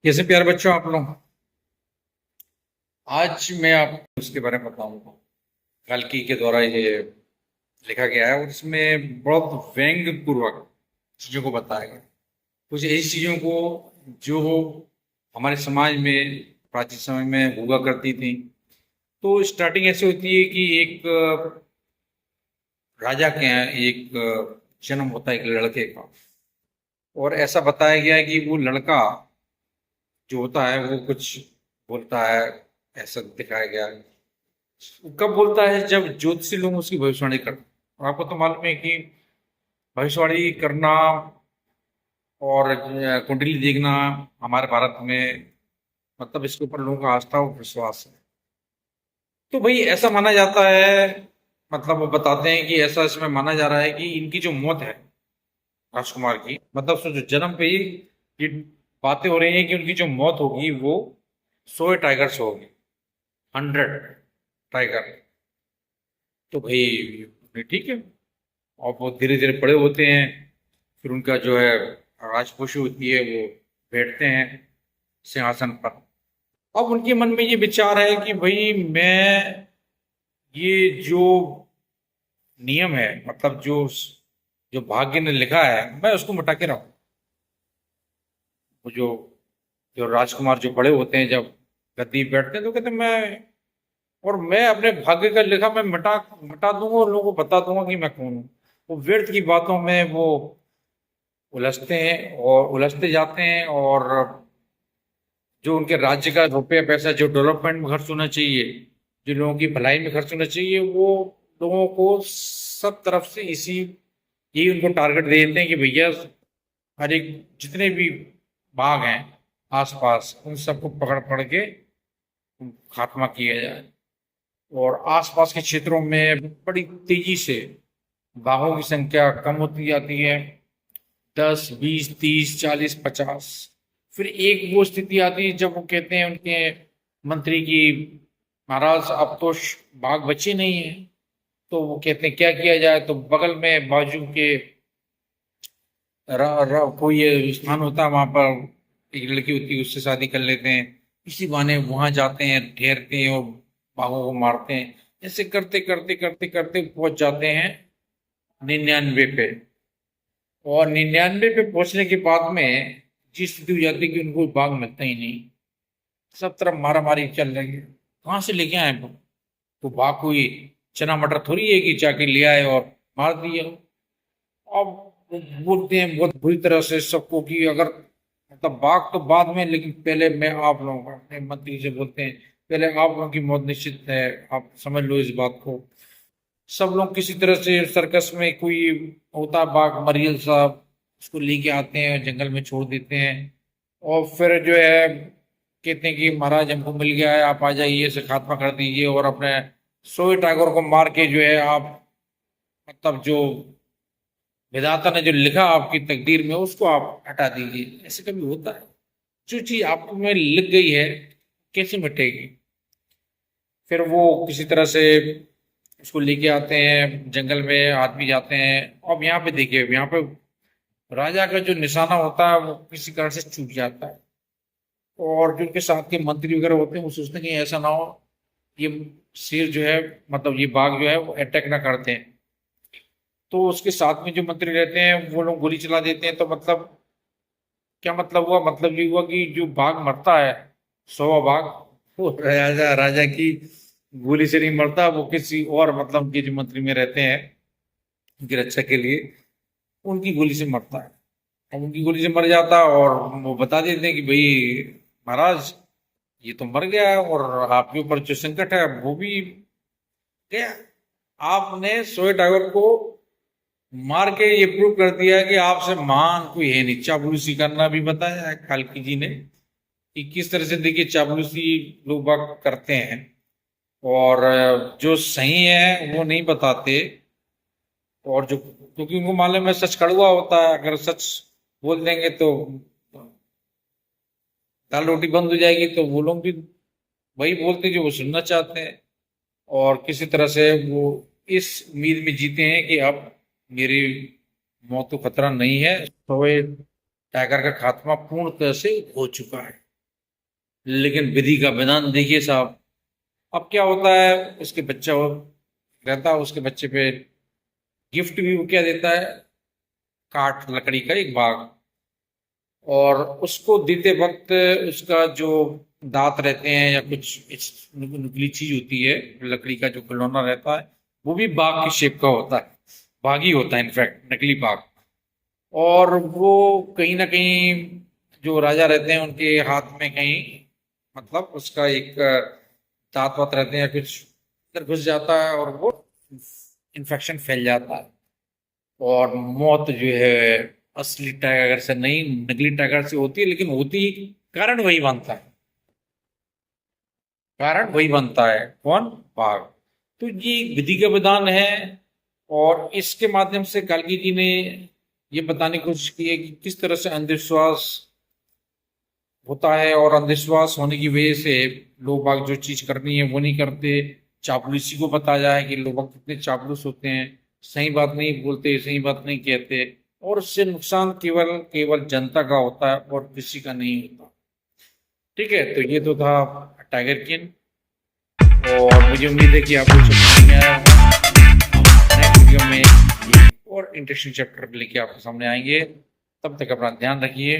कैसे प्यारे बच्चों आप लोग। आज मैं आपको उसके बारे में बताऊंगा। कल्कि के द्वारा ये लिखा गया है और इसमें बहुत व्यंग्य पूर्वक चीजों को बताया गया। कुछ ऐसी चीजों को जो हमारे समाज में प्राचीन समय में हुआ करती थी। तो स्टार्टिंग ऐसे होती है कि एक राजा के यहाँ एक जन्म होता है एक लड़के का। और ऐसा बताया गया है कि वो लड़का जो होता है वो कुछ बोलता है। ऐसा दिखाया गया है। कब बोलता है जब ज्योतिषी लोग उसकी भविष्यवाणी करते हैं। और आपको तो मालूम है कि भविष्यवाणी करना और कुंडली देखना हमारे भारत में मतलब इसके ऊपर लोगों का आस्था और विश्वास है। तो भाई ऐसा माना जाता है। मतलब वो बताते हैं कि ऐसा इसमें माना जा रहा है कि इनकी जो मौत है राजकुमार की मतलब जो जन्म पे ही ये बातें हो रही हैं कि उनकी जो मौत होगी वो 100 टाइगर से होगी। 100 टाइगर। तो भाई ठीक है। और वो धीरे धीरे बड़े होते हैं। फिर उनका जो है राजपोशी होती है वो बैठते हैं सिंहासन पर। अब उनके मन में ये विचार है कि भाई मैं ये जो नियम है मतलब जो जो भाग्य ने लिखा है मैं उसको मिटा के रहूं। वो जो जो राजकुमार जो बड़े होते हैं जब गद्दी पे बैठते हैं तो कहते हैं मैं और मैं अपने भाग्य का लिखा मैं मिटा मिटा दूंगा और लोगों को बता दूंगा कि मैं कौन हूँ। वो व्यर्थ की बातों में वो उलझते हैं और उलझते जाते हैं। और जो उनके राज्य का रुपया पैसा जो डेवलपमेंट में खर्च होना चाहिए जो लोगों की भलाई में खर्च होना चाहिए वो लोगों को सब तरफ से इसी यही उनको टारगेट दे देते हैं कि भैया हर एक जितने भी बाग हैं आसपास उन सबको पकड़ पकड़ के खात्मा किया जाए। और आसपास के क्षेत्रों में बड़ी तेजी से बाघों की संख्या कम होती जाती है। 10 20 30 40 50। फिर एक वो स्थिति आती है जब वो कहते हैं उनके मंत्री की महाराज अब तो बाघ बचे नहीं है। तो वो कहते हैं क्या किया जाए तो बगल में बाजू के कोई स्थान होता है वहां पर एक लड़की होती है उससे शादी कर लेते हैं। इसी बहाने वहां जाते हैं ठहरते हैं और बाघों को मारते हैं। ऐसे करते करते करते करते पहुंच जाते हैं 99 पे। और 99 पे पहुंचने के बाद में जिस स्थिति हो जाती है कि उनको बाघ मिलता ही नहीं। सब तरफ मारा मारी चल रही है। कहाँ से लेके आए वो। तो बाघ कोई चना मटर थोड़ी है कि जाके ले आए और मार दिया। अब वो बोलते हैं बहुत बुरी तरह से सबको कि अगर मतलब बाघ तो बाद में लेकिन पहले मैं आप लोगों को अपने मंत्री से बोलते हैं पहले आप लोगों की मौत निश्चित है। आप समझ लो इस बात को। सब लोग किसी तरह से सर्कस में कोई होता बाघ मरियल साहब उसको लेके आते हैं जंगल में छोड़ देते हैं। और फिर जो है कहते हैं कि महाराज हमको मिल गया है आप आ जाइए इसे खात्मा कर दीजिए और अपने 100 टाइगर को मार के जो है आप मतलब जो विधाता ने जो लिखा आपकी तकदीर में उसको आप हटा दीजिए। ऐसे कभी होता है। जो चीज आप में लिख गई है कैसे मिटेगी। फिर वो किसी तरह से उसको लेके आते हैं जंगल में आदमी जाते हैं। अब यहाँ पे देखिए यहाँ पे राजा का जो निशाना होता है वो किसी कारण से चूक जाता है। और जो उनके साथ के मंत्री वगैरह होते हैं वो सोचते हैं कि ऐसा ना हो ये शेर जो है मतलब ये बाघ जो है वो अटैक ना करते हैं। तो उसके साथ में जो मंत्री रहते हैं वो लोग गोली चला देते हैं। तो मतलब क्या मतलब हुआ मतलब ये हुआ कि जो बाघ मरता है 100वां बाघ वो राजा राजा की गोली से नहीं मरता। वो किसी और मतलब के जो मंत्री में रहते हैं उनकी रक्षा के लिए उनकी गोली से मरता है। अब उनकी गोली से मर जाता है और वो बता देते हैं कि भाई महाराज ये तो मर गया है और आपके ऊपर जो संकट है वो भी गया। आपने 100 टाइगर को मार के ये प्रूव कर दिया कि आपसे महान कोई है नहीं। चापलूसी करना भी बताया है खालकी जी ने कि किस तरह से देखिए चापलूसी लोग बाग करते हैं। और जो सही है वो नहीं बताते। और जो क्योंकि उनको मालूम है सच कड़वा होता है अगर सच बोल देंगे तो दाल रोटी बंद हो जाएगी। तो वो लोग भी वही बोलते हैं जो वो सुनना चाहते हैं। और किसी तरह से वो इस उम्मीद में जीते हैं कि अब मेरी मौत को खतरा नहीं है। तो ये टाइगर का खात्मा पूर्ण तरह से हो चुका है। लेकिन विधि का विधान देखिए साहब। अब क्या होता है, उसके बच्चा रहता है, उसके बच्चे पे गिफ्ट भी वो क्या देता है, काठ लकड़ी का एक बाग। और उसको देते वक्त उसका जो दांत रहते हैं या कुछ नुकीली चीज होती है, लकड़ी का जो खिलौना रहता है, वो भी बाघ की शेप का होता है, बाघी होता है इनफैक्ट, नकली बाघ। और वो कहीं ना कहीं जो राजा रहते हैं उनके हाथ में कहीं, मतलब उसका एक दांत वात रहते हैं या कुछ अंदर घुस जाता है और वो इन्फेक्शन फैल जाता है, और मौत जो है असली टाइगर से नहीं, नकली टाइगर से होती है, लेकिन होती कारण वही बनता है, कारण वही बनता है, कौन, बाघ। तो ये विधि का विधान है। और इसके माध्यम से गार्गी जी ने ये बताने की कोशिश की है कि किस तरह से अंधविश्वास होता है, और अंधविश्वास होने की वजह से लोग बाग जो चीज करनी है वो नहीं करते। चापलूसी को बताया है कि लोग कितने चापलूस होते हैं, सही बात नहीं बोलते, सही बात नहीं कहते, और उससे नुकसान केवल केवल जनता का होता है और किसी का नहीं होता। ठीक है, तो ये तो था टाइगर किंग, और मुझे उम्मीद है कि आपको समझ में आया होगा। नेक्स्ट वीडियो में एक और इंटरेस्टिंग चैप्टर लेके आपके सामने आएंगे। तब तक अपना ध्यान रखिए।